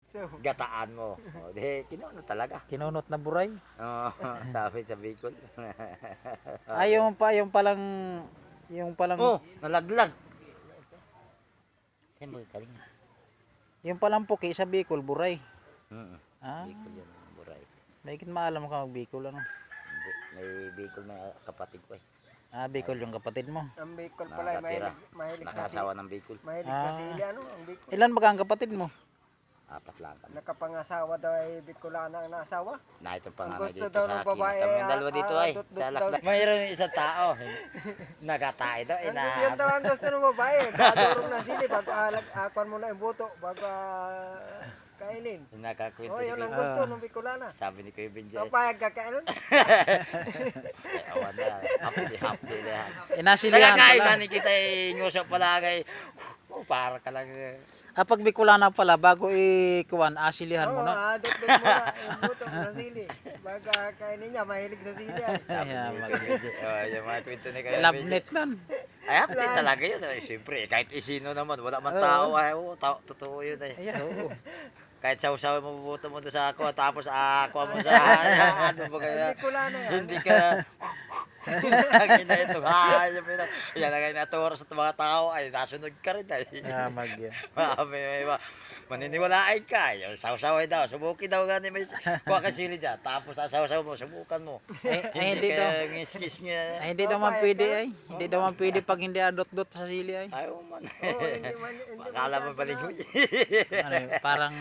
So, gataan mo. O, di, kinunot talaga. Kinunot na buray. Oo, sabi sa Bicol. Yung palang, Oh, nalaglag. Siyempre, kaling. yung palang puki sa Bicol, buray. Ah, Bicol yan, buray. mahigit maalam ka mag Bicol, ano? Hindi, may Bicol, may kapatid ko eh. Ah, Bicol yung kapatid mo. ang Bicol pala, Nakatira. mahilig sa Nakasawa ng Bicol. mahilig sa Ah. sili, ano, ang Bicol. Ilan ba ang kapatid mo? 4 lang kami. Nakapangasawa daw ay Bicolana ang nasawa. Na itong Ang panganay gusto dito daw sa ng akin. babae, Kami dalawa dito ay. dut-dut Sa daw. lakla. Mayroon yung isang tao. Nagatay daw. Ano yun daw ang gusto ng babae? Kadurong na sili bago akuan mo na yung buto bago kainin. Nakakwento Oh, si yun ang Kuya. gusto ng Bicolana. Sabi ni Kuya Benjay. So, payag ka kailan? Awan na. Happy na yan. Inasilihan Nagkakain pala. na ni kita ngusap palagay. Oh, para ka lang. Ah, pag Bicolana pala, bago ikuan, asilihan mo na. Dut-dut mo na yung buto sa sili. Bago kainin niya, mahilig sa sili. Sabi Ay, ni Kuya Benjay. Oh, yung mga kwento ni Kuya Love Benjay. net nun. Ay, happy talaga yun. Ay, siyempre, kahit isino naman, wala man Oo. tao. Ay, totoo yun eh. Ayan, oo. Kahit sausaw mo bubuto mo doon sa ako, tapos ako mo sa ano ba kaya? Bicolana yan. Hindi ka Ang ina ito, hayop ito. Yan ang inaturo sa mga tao, ay nasunod ka rin ay. Yamag yan. May maniniwalain ka. Yung sawsaway daw, subukin daw gani may kuha ka sili dyan. Tapos sasaw mo, subukan mo. Hindi daw. ka ngis-ngis niya. Ay, hindi daw man pwede ay. Hindi daw man pwede pag hindi adot-dot sa sili ay. Ayaw man. Oo, hindi Akala mo masyado balinghoy. Ano, parang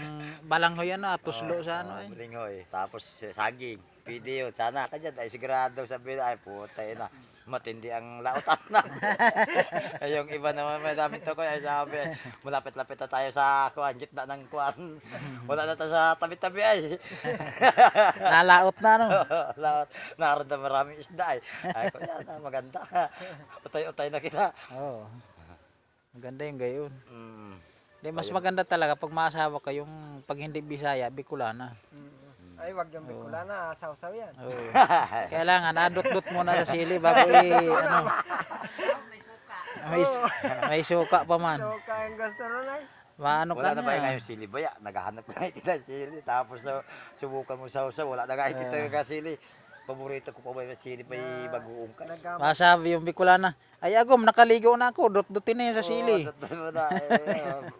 balanghoy ano, tuslo sa ano ay. Balinghoy. Tapos saging. Pwede yun. Sana ka dyan. Ay sigurado sabi na, ay putay na. Matindi ang lautan na. Ay, yung iba naman may dami to ko. Ay sabi, malapit-lapit na tayo sa kuan. Gitna ng kuan. Wala na tayo sa tabi-tabi ay. Nalaot na no. Lahat. Naroon na maraming isda ay. Ay ko yan. Maganda. Utay-utay na kita. Oo. Maganda yung gayon. Mm. Di mas maganda talaga pag maasawa ka yung pag hindi Bisaya, Bicolana. Ay, wag yung Bicolana, saw-saw yan. Oo. Kailangan adot-dot muna sa sili bago ano. May, may suka pa man. So, kaya gusto nun ay. Maano ka Wala na ba na. yung sili baya? Naghahanap na kita ng sili. Tapos subukan mo sa wala na kahit kita yung sili. Paborito ko pa ba yung sili pa yung bagoong ka? Masabi yung Bicolana, ay agom, nakaligo na ako, dot-dotin na yan sa sili.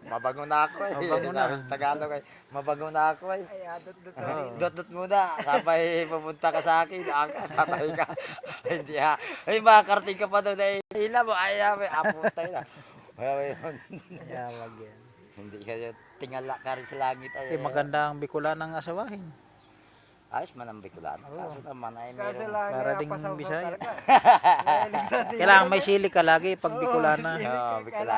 Mabago na ako eh. Mabago na. Sa Tagalog ay, mabago na ako eh. Ay, adot-dot na Oo. rin. Dot-dot muna. Sabay pupunta ka sa akin. Tatay ka. Hindi ha. Ay, makakarating ka pa doon. Ay, hila mo. Ay, aputay na. Ay, Yamag yan. hindi ka tingala ka rin sa langit. Ay, Maganda ang Bicolana ng asawahin. ayos man ang Bicolano. Kaso naman ay Kaso meron. lang, Para ay, ding pasaw-saw Bisaya. talaga. Mahilig sa sili. Kailangan may sili ka lagi pag Bicolana. sili. Bicolano.